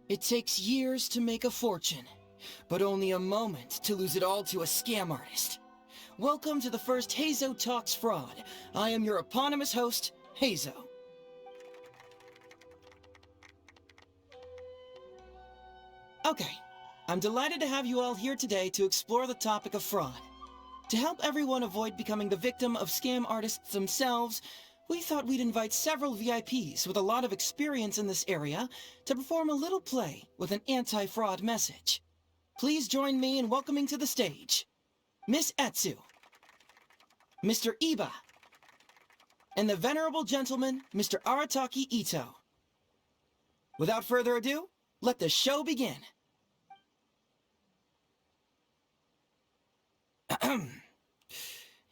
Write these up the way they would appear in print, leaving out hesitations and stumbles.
It takes years to make a fortune, but only a moment to lose it all to a scam artist. Welcome to the first Hazo Talks Fraud. I am your eponymous host, Hazo. Okay, I'm delighted to have you all here today to explore the topic of fraud. To help everyone avoid becoming the victim of scam artists themselves, we thought we'd invite several VIPs with a lot of experience in this area to perform a little play with an anti-fraud message. Please join me in welcoming to the stage Miss Etsu, Mr. Iba, and the venerable gentleman, Mr. Arataki Itto. Without further ado, let the show begin.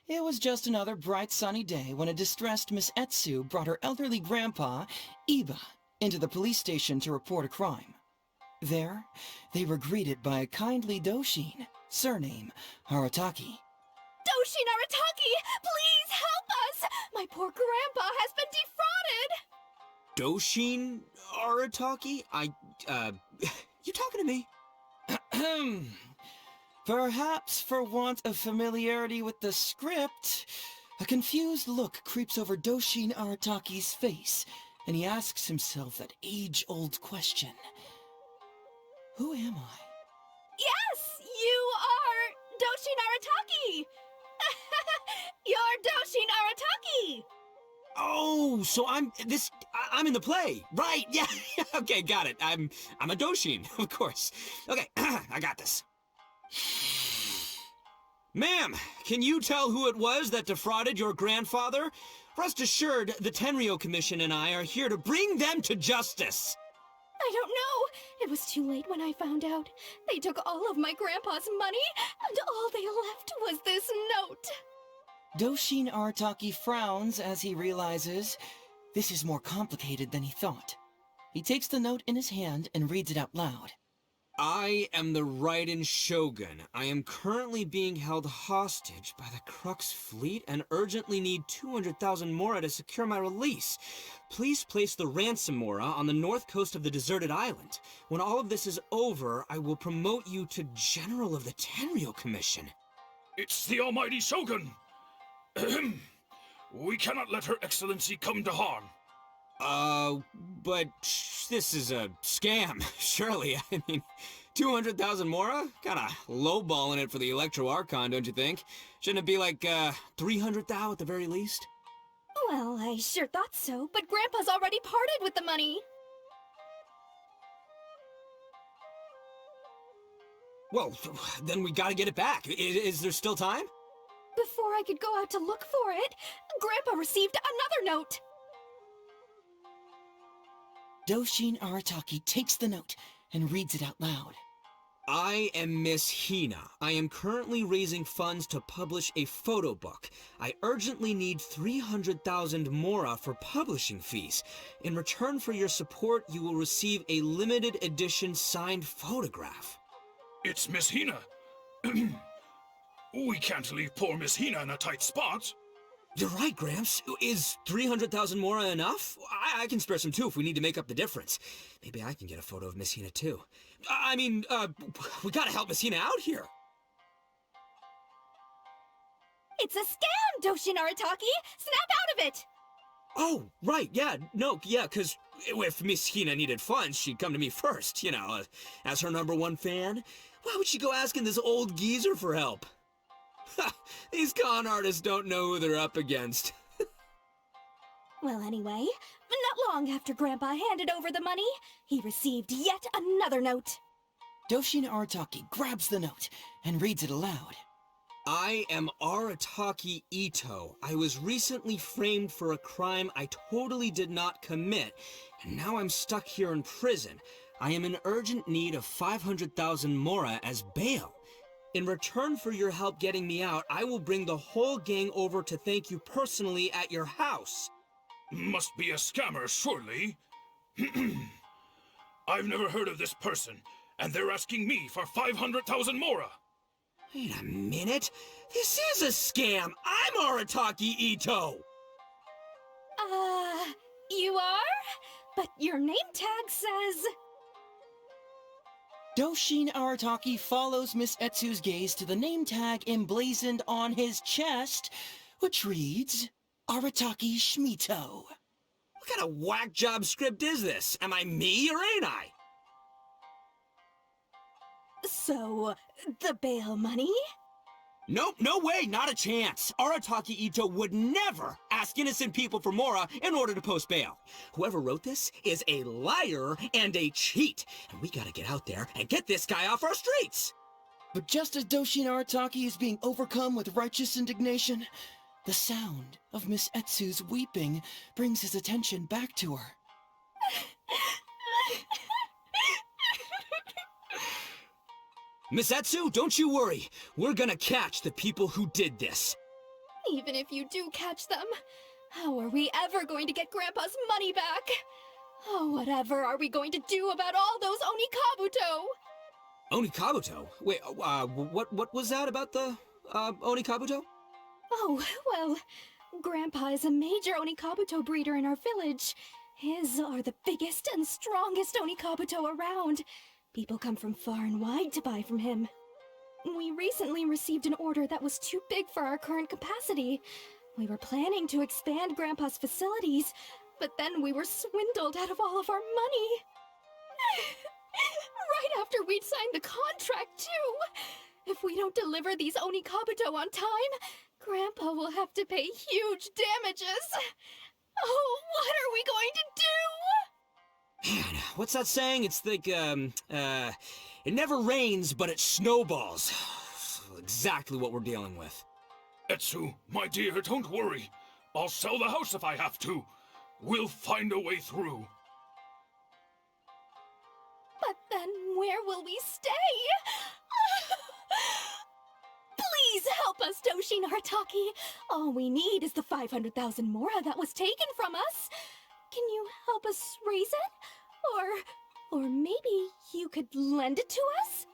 It was just another bright sunny day when a distressed Miss Etsu brought her elderly grandpa, Iba, into the police station to report a crime. There, they were greeted by a kindly Doshin, surname Arataki. Doshin Arataki! Please help us! My poor grandpa has been defrauded! Doshin Arataki? You talking to me? Perhaps for want of familiarity with the script, a confused look creeps over Doshin Arataki's face, and he asks himself that age-old question. Who am I? Yes! You are Doshin Arataki! You're Doshin Arataki! Oh, so I'm in the play. Right, yeah. Okay, got it. I'm a Doshin, of course. Okay, I got this. Ma'am, can you tell who it was that defrauded your grandfather? Rest assured, the Tenryo Commission and I are here to bring them to justice. I don't know. It was too late when I found out. They took all of my grandpa's money, and all they left was this note. Doshin Arataki frowns as he realizes this is more complicated than he thought. He takes the note in his hand and reads it out loud. I am the Raiden Shogun. I am currently being held hostage by the Crux fleet and urgently need 200,000 mora to secure my release. Please place the ransom mora on the north coast of the deserted island. When all of this is over, I will promote you to General of the Tenryo Commission. It's the almighty Shogun! We cannot let Her Excellency come to harm. But this is a scam, surely. I mean, 200,000 mora? Kinda lowballing it for the Electro Archon, don't you think? Shouldn't it be like, 300,000 at the very least? Well, I sure thought so, but Grandpa's already parted with the money. Well, then we gotta get it back. Is there still time? Before I could go out to look for it, Grandpa received another note. Doshin Arataki takes the note and reads it out loud. I am Miss Hina. I am currently raising funds to publish a photo book. I urgently need 300,000 mora for publishing fees. In return for your support, you will receive a limited edition signed photograph. It's Miss Hina. We can't leave poor Miss Hina in a tight spot. You're right, Gramps. Is 300,000 mora enough? I can spare some too if we need to make up the difference. Maybe I can get a photo of Miss Hina too. We gotta help Miss Hina out here. It's a scam, Doshin Arataki! Snap out of it! Oh, right, yeah, cause if Miss Hina needed funds, she'd come to me first, as her #1 fan. Why would she go asking this old geezer for help? These con artists don't know who they're up against. Well, anyway, not long after Grandpa handed over the money, he received yet another note. Doshin Arataki grabs the note and reads it aloud. I am Arataki Itto. I was recently framed for a crime I totally did not commit, and now I'm stuck here in prison. I am in urgent need of 500,000 mora as bail. In return for your help getting me out, I will bring the whole gang over to thank you personally at your house. Must be a scammer, surely. I've never heard of this person, and they're asking me for 500,000 mora. Wait a minute. This is a scam. I'm Arataki Itto. You are? But your name tag says... Doshin Arataki follows Miss Etsu's gaze to the name tag emblazoned on his chest, which reads, Arataki Shmito. What kind of whack job script is this? Am I me or ain't I? So, the bail money? Nope, no way, not a chance. Arataki Itto would never ask innocent people for Mora in order to post bail. Whoever wrote this is a liar and a cheat, and we gotta get out there and get this guy off our streets. But just as Doshin Arataki is being overcome with righteous indignation, the sound of Miss Etsu's weeping brings his attention back to her. Miss Etsu, don't you worry. We're gonna catch the people who did this. Even if you do catch them, how are we ever going to get Grandpa's money back? Oh, whatever are we going to do about all those Onikabuto? Onikabuto? Wait, what was that about the, Onikabuto? Oh, well, Grandpa is a major Onikabuto breeder in our village. His are the biggest and strongest Onikabuto around. People come from far and wide to buy from him. We recently received an order that was too big for our current capacity. We were planning to expand Grandpa's facilities, but then we were swindled out of all of our money. Right after we'd signed the contract, too. If we don't deliver these Onikabuto on time, Grandpa will have to pay huge damages. Oh, what are we going to do? Man, what's that saying? It's like, it never rains, but it snowballs. Exactly what we're dealing with. Etsu, my dear, don't worry. I'll sell the house if I have to. We'll find a way through. But then where will we stay? Please help us, Doshin Arataki. All we need is the 500,000 Mora that was taken from us. Can you help us raise it? Or maybe you could lend it to us?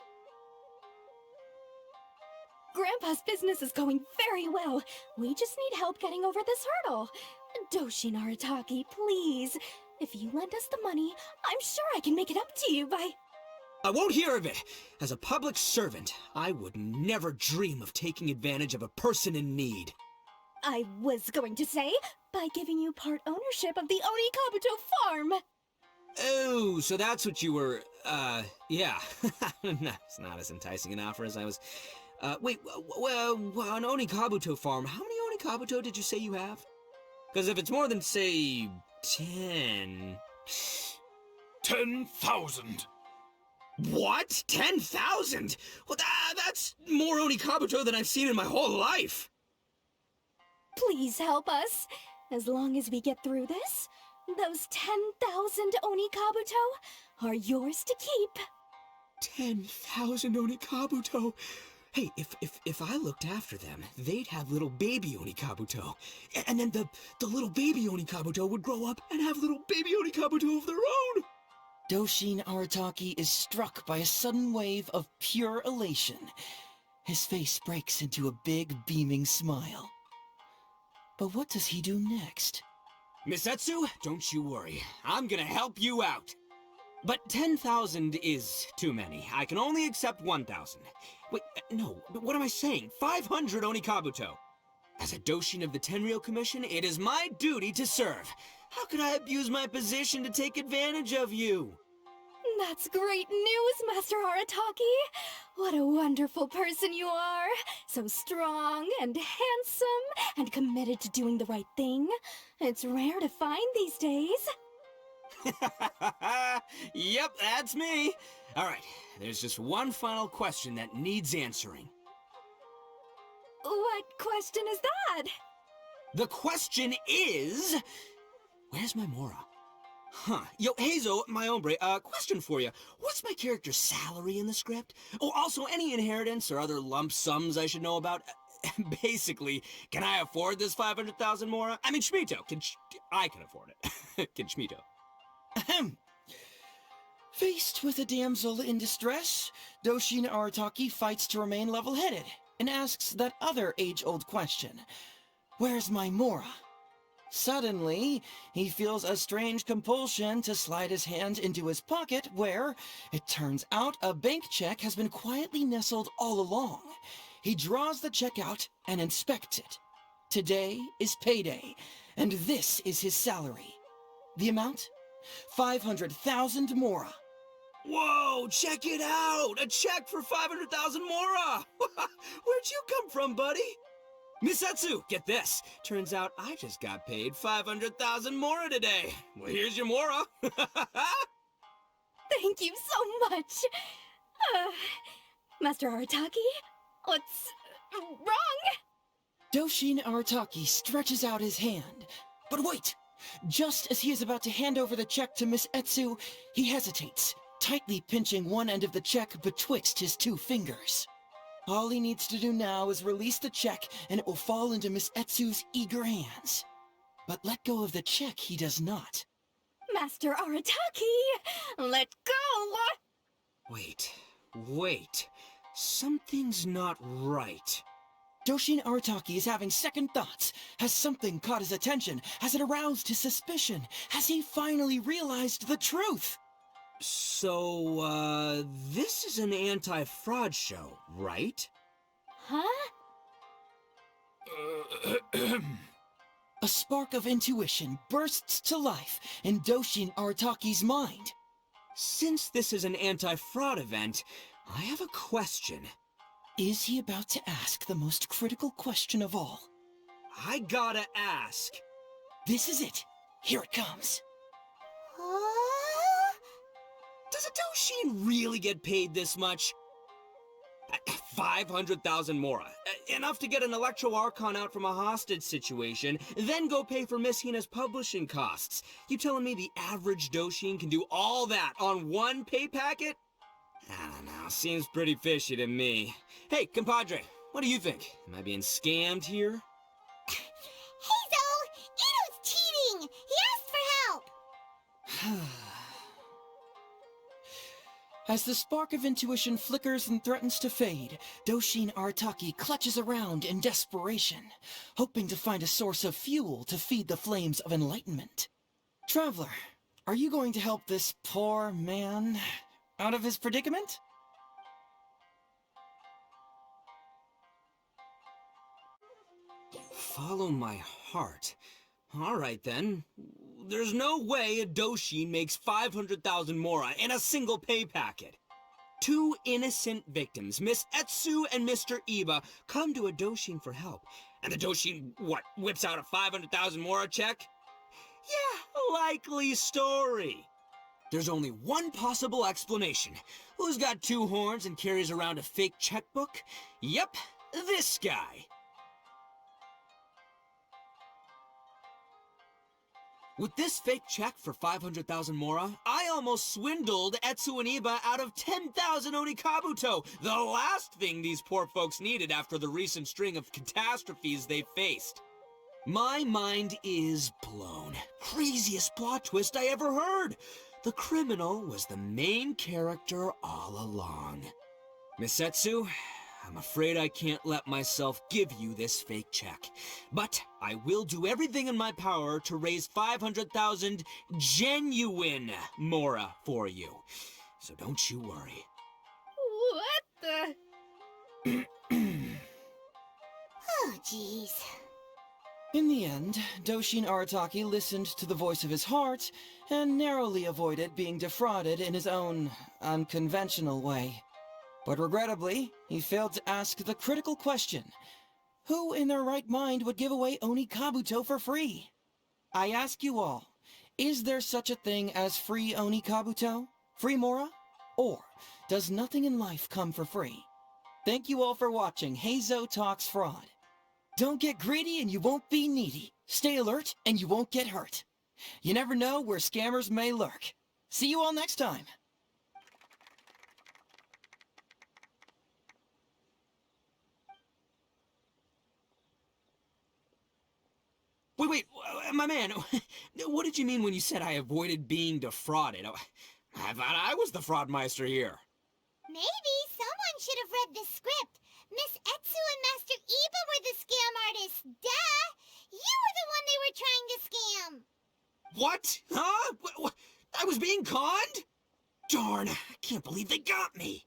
Grandpa's business is going very well. We just need help getting over this hurdle. Doshin Arataki, please. If you lend us the money, I'm sure I can make it up to you by... I won't hear of it! As a public servant, I would never dream of taking advantage of a person in need. I was going to say, by giving you part ownership of the Onikabuto farm. Oh, so that's what you were, yeah. It's not as enticing an offer as I was... wait, well, an Onikabuto farm, how many Onikabuto did you say you have? Because if it's more than, say, 10... 10,000. What? 10,000? Well, that's more Onikabuto than I've seen in my whole life! Please help us. As long as we get through this, those 10,000 Onikabuto are yours to keep. 10,000 Onikabuto? Hey, if I looked after them, they'd have little baby Onikabuto. And then the little baby Onikabuto would grow up and have little baby Onikabuto of their own! Doshin Arataki is struck by a sudden wave of pure elation. His face breaks into a big, beaming smile. But what does he do next? Miss Etsu, don't you worry. I'm gonna help you out. But 10,000 is too many. I can only accept 1,000. Wait, no, what am I saying? 500 Onikabuto. As a Doshin of the Tenryou Commission, it is my duty to serve. How could I abuse my position to take advantage of you? That's great news, Master Arataki. What a wonderful person you are. So strong and handsome and committed to doing the right thing. It's rare to find these days. Yep, that's me. All right, there's just one final question that needs answering. What question is that? The question is... Where's my Mora? Huh. Yo, Hazel, my hombre, question for you. What's my character's salary in the script? Oh, also, any inheritance or other lump sums I should know about? Basically, can I afford this 500,000 Mora? I mean, Shmito. I can afford it. Can Shmito? Ahem. Faced with a damsel in distress, Doshin Arataki fights to remain level-headed and asks that other age-old question. Where's my Mora? Suddenly, he feels a strange compulsion to slide his hand into his pocket where, it turns out, a bank check has been quietly nestled all along. He draws the check out and inspects it. Today is payday, and this is his salary. The amount? 500,000 mora. Whoa, check it out! A check for 500,000 mora! Where'd you come from, buddy? Misetsu, get this. Turns out I just got paid 500,000 mora today. Well, here's your mora. Thank you so much. Master Arataki, what's wrong? Doshin Arataki stretches out his hand. But wait! Just as he is about to hand over the check to Miss Etsu, he hesitates, tightly pinching one end of the check betwixt his two fingers. All he needs to do now is release the check, and it will fall into Miss Etsu's eager hands. But let go of the check he does not. Master Arataki, let go! Wait. Something's not right. Doshin Arataki is having second thoughts. Has something caught his attention? Has it aroused his suspicion? Has he finally realized the truth? So, this is an anti-fraud show, right? Huh? A spark of intuition bursts to life in Doshin Arataki's mind. Since this is an anti-fraud event, I have a question. Is he about to ask the most critical question of all? I gotta ask. This is it. Here it comes. Does a Doshin really get paid this much? 500,000 mora. Enough to get an Electro Archon out from a hostage situation, then go pay for Miss Hina's publishing costs. You telling me the average Doshin can do all that on one pay packet? I don't know, seems pretty fishy to me. Hey, compadre, what do you think? Am I being scammed here? Hazel! Itto's cheating! He asked for help! As the spark of intuition flickers and threatens to fade, Doshin Arataki clutches around in desperation, hoping to find a source of fuel to feed the flames of enlightenment. Traveler, are you going to help this poor man out of his predicament? Follow my heart. All right, then. There's no way a Doshin makes 500,000 mora in a single pay packet. Two innocent victims, Miss Etsu and Mr. Iba, come to a Doshin for help. And the Doshin, whips out a 500,000 mora check? Yeah, likely story. There's only one possible explanation. Who's got two horns and carries around a fake checkbook? Yep, this guy. With this fake check for 500,000 mora, I almost swindled Etsu and Iba out of 10,000 Onikabuto, the last thing these poor folks needed after the recent string of catastrophes they faced. My mind is blown. Craziest plot twist I ever heard. The criminal was the main character all along. Miss Etsu, I'm afraid I can't let myself give you this fake check. But I will do everything in my power to raise 500,000 genuine mora for you. So don't you worry. What the? Oh, jeez. In the end, Doshin Arataki listened to the voice of his heart and narrowly avoided being defrauded in his own unconventional way. But regrettably, he failed to ask the critical question: who in their right mind would give away Onikabuto for free? I ask you all, is there such a thing as free Onikabuto? Free mora? Or does nothing in life come for free? Thank you all for watching Heizo Talks Fraud. Don't get greedy and you won't be needy. Stay alert and you won't get hurt. You never know where scammers may lurk. See you all next time. Wait, my man, what did you mean when you said I avoided being defrauded? I thought I was the fraudmeister here. Maybe someone should have read the script. Miss Etsu and Master Iba were the scam artists. Duh! You were the one they were were trying to scam. What? Huh? I was being conned? Darn, I can't believe they got me.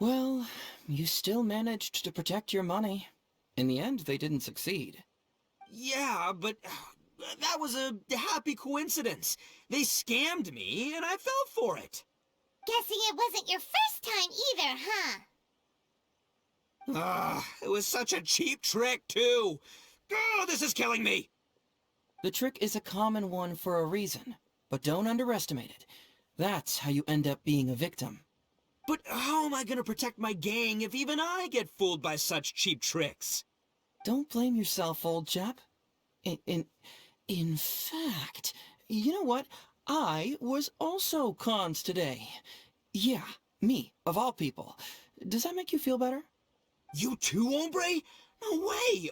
Well, you still managed to protect your money. In the end, they didn't succeed. Yeah, but that was a happy coincidence. They scammed me, and I fell for it. Guessing it wasn't your first time either, huh? It was such a cheap trick, too. Oh, this is killing me. The trick is a common one for a reason, but don't underestimate it. That's how you end up being a victim. But how am I gonna protect my gang if even I get fooled by such cheap tricks? Don't blame yourself, old chap. In fact, you know what? I was also conned today. Yeah, me, of all people. Does that make you feel better? You too, hombre? No way!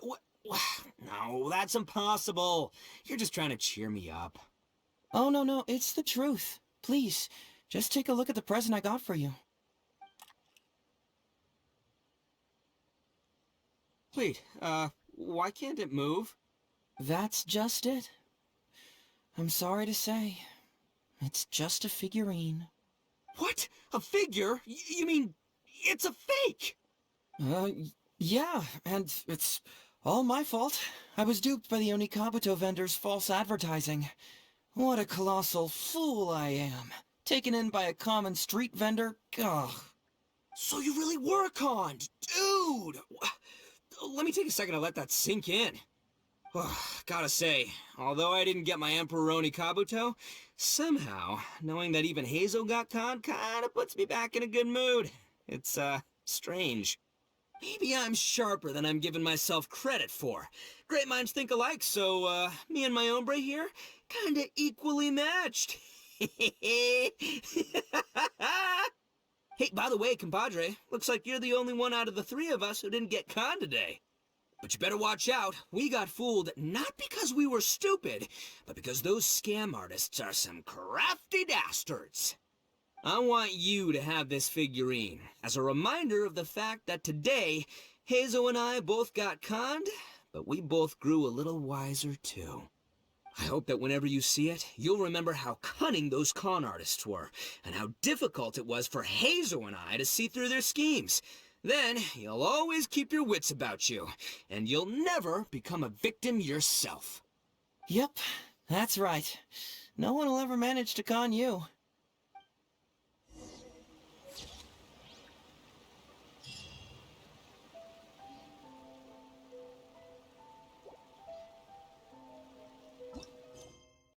No, that's impossible. You're just trying to cheer me up. Oh, no, it's the truth. Please, just take a look at the present I got for you. Wait, why can't it move? That's just it. I'm sorry to say, it's just a figurine. What? A figure? You mean, it's a fake? Yeah, and it's all my fault. I was duped by the Onikabuto vendor's false advertising. What a colossal fool I am. Taken in by a common street vendor? Ugh. So you really were conned, dude! Let me take a second to let that sink in. Gotta say, although I didn't get my Emperor Kabuto, somehow, knowing that even Hazel got conned kinda puts me back in a good mood. It's, strange. Maybe I'm sharper than I'm giving myself credit for. Great minds think alike, so, me and my hombre here, kinda equally matched. Hey, by the way, compadre, looks like you're the only one out of the three of us who didn't get conned today. But you better watch out. We got fooled not because we were stupid, but because those scam artists are some crafty dastards. I want you to have this figurine as a reminder of the fact that today, Hazel and I both got conned, but we both grew a little wiser too. I hope that whenever you see it, you'll remember how cunning those con artists were, and how difficult it was for Hazel and I to see through their schemes. Then, you'll always keep your wits about you, and you'll never become a victim yourself. Yep, that's right. No one will ever manage to con you.